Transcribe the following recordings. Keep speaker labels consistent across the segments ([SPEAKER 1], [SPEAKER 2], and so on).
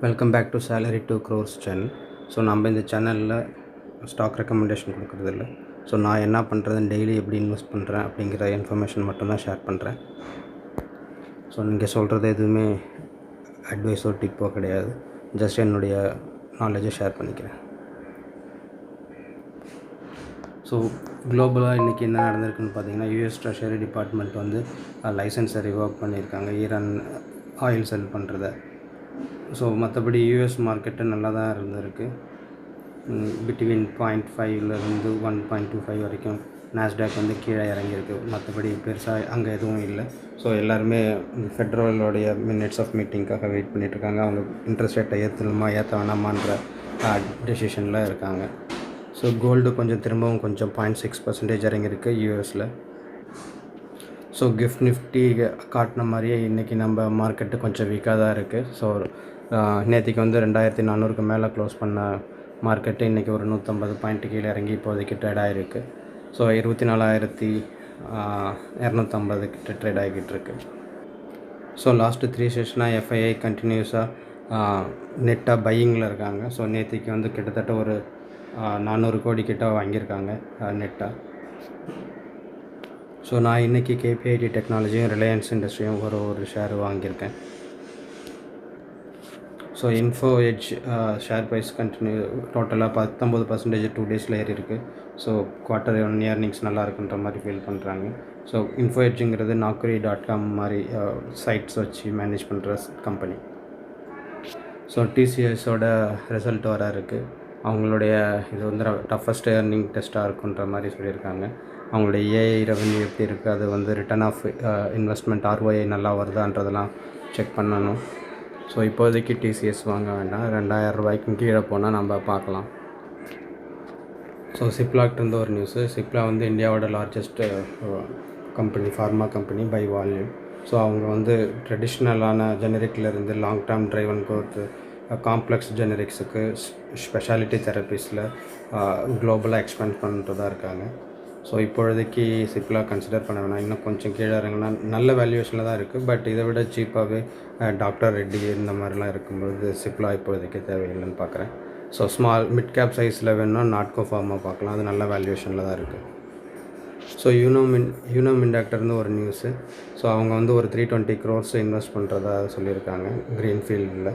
[SPEAKER 1] Welcome back to salary 2 crores channel. So நம்ம இந்த சேனலில் ஸ்டாக் ரெக்கமெண்டேஷன் கொடுக்குறதில்ல. ஸோ நான் என்ன பண்ணுறதுன்னு டெய்லி எப்படி இன்வெஸ்ட் பண்ணுறேன் அப்படிங்கிற இன்ஃபர்மேஷன் மட்டும்தான் ஷேர் பண்ணுறேன். ஸோ நீங்கள் சொல்கிறது எதுவுமே அட்வைஸோ டிப்போ கிடையாது. ஜஸ்ட் என்னுடைய நாலேஜை ஷேர் பண்ணிக்கிறேன். ஸோ குளோபலாக இன்றைக்கி என்ன நடந்திருக்குன்னு பார்த்தீங்கன்னா, யூஎஸ் ட்ரெஷரி டிபார்ட்மெண்ட் வந்து லைசன்ஸை ரிவோக் பண்ணியிருக்காங்க ஈரான் ஆயில் செல் பண்ணுறத. ஸோ மற்றபடி யூஎஸ் மார்க்கெட்டு நல்லா தான் இருந்திருக்கு. பிட்வீன் 0.5 1.25 வரைக்கும் நாஸ்டாக் வந்து கீழே இறங்கியிருக்கு. மற்றபடி பெருசாக அங்கே எதுவும் இல்லை. ஸோ எல்லாருமே ஃபெட்ரலோடைய மினிட்ஸ் ஆஃப் மீட்டிங்காக வெயிட் பண்ணிகிட்ருக்காங்க. அவங்க இன்ட்ரெஸ்ட் ரேட்டை ஏற்றணுமா ஏற்ற வேணாமான்ற டெசிஷனில் இருக்காங்க. ஸோ கோல்டு கொஞ்சம் திரும்பவும் கொஞ்சம் 0.6% இறங்கியிருக்கு யூஎஸில். ஸோ கிஃப்ட் நிஃப்டி காட்டின மாதிரியே இன்றைக்கி நம்ம மார்க்கெட்டு கொஞ்சம் வீக்காக தான் இருக்குது. ஸோ நேற்றுக்கு வந்து 2400க்கு மேலே க்ளோஸ் பண்ண மார்க்கெட்டு இன்றைக்கி ஒரு 150 பாயிண்ட் கீழே இறங்கி இப்போதைக்கு ட்ரேட் ஆகிருக்கு. ஸோ 24,250 கிட்ட ட்ரேட் ஆகிக்கிட்டு இருக்கு. ஸோ லாஸ்ட்டு 3 செஷனாக எஃப்ஐஐ கண்டினியூஸாக நெட்டாக பையிங்கில் இருக்காங்க. ஸோ நேற்றுக்கு வந்து கிட்டத்தட்ட ஒரு 400 கோடி கிட்ட வாங்கியிருக்காங்க நெட்டாக. ஸோ நான் இன்றைக்கி கேபிஐடி டெக்னாலஜியும் ரிலையன்ஸ் இண்டஸ்ட்ரியும் ஒரு ஷேர் வாங்கியிருக்கேன். So Info Edge share price continue டோட்டலாக 19% 2 டேஸில் ஏறி இருக்குது. ஸோ குவார்ட்டர் ஒன் இயர்னிங்ஸ் நல்லா இருக்குன்ற மாதிரி ஃபீல் பண்ணுறாங்க. ஸோ இன்ஃபோ எட்ஜுங்கிறது naukri.com மாதிரி சைட்ஸ் வச்சு மேனேஜ் பண்ணுற கம்பெனி. ஸோ டிசிஎஸோட ரிசல்ட் வர இருக்குது. அவங்களுடைய இது வந்து டஃபஸ்ட் ஏர்னிங் டெஸ்ட்டாக இருக்குன்ற மாதிரி சொல்லியிருக்காங்க. அவங்களுடைய ஏஐ ரெவன்யூ எப்படி இருக்குது, அது வந்து ரிட்டர்ன் ஆஃப் இன்வெஸ்ட்மெண்ட் ROI நல்லா வருதான்றதெல்லாம் செக் பண்ணணும். ஸோ இப்போதைக்கு டிசிஎஸ் வாங்க வேண்டாம். 2000 ரூபாய்க்கும் கீழே போனால் நம்ம பார்க்கலாம். ஸோ சிப்லாக்லேருந்து ஒரு நியூஸு. சிப்லா வந்து இந்தியாவோட largest company, pharma company by volume. So அவங்க வந்து ட்ரெடிஷ்னலான ஜெனரிக்லேருந்து long term driven growth, complex ஜெனரிக்ஸுக்கு, ஸ்பெஷாலிட்டி தெரப்பீஸில் குளோபலாக எக்ஸ்பேண்ட் பண்ணுறதா இருக்காங்க. ஸோ இப்பொழுதைக்கு சிப்லா கன்சிடர் பண்ண வேணாம். இன்னும் கொஞ்சம் கீழே இறங்கினா நல்ல வேல்யூவேஷனில் தான் இருக்குது. பட் இதை விட சீப்பாகவே டாக்டர் ரெட்டி இந்த மாதிரிலாம் இருக்கும்போது சிப்லா இப்போதைக்கு தேவையில்லைன்னு பார்க்குறேன். ஸோ மிட் கேப் சைஸில் வேணும்னா நாட்கோ ஃபார்மா பார்க்கலாம். அது நல்ல வேல்யூவேஷனில் தான் இருக்குது. ஸோ யூனோ மிண்டாக்டர்னு ஒரு நியூஸு. ஸோ அவங்க வந்து ஒரு 320 crores இன்வெஸ்ட் பண்ணுறதா சொல்லியிருக்காங்க க்ரீன்ஃபீல்டில்.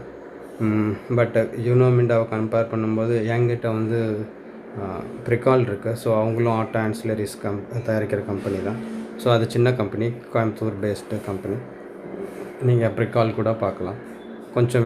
[SPEAKER 1] பட் யூனோ மிண்டாவை கம்பேர் பண்ணும்போது என்கிட்ட வந்து ப்ரிகால் இருக்குது. ஸோ அவங்களும் ஆட்டோ ஆன்சிலரிஸ் தயாரிக்கிற கம்பெனி தான். ஸோ அது சின்ன கம்பெனி, கோயம்புத்தூர் பேஸ்டு கம்பெனி. நீங்கள் ப்ரிகால் கூட பார்க்கலாம். கொஞ்சம்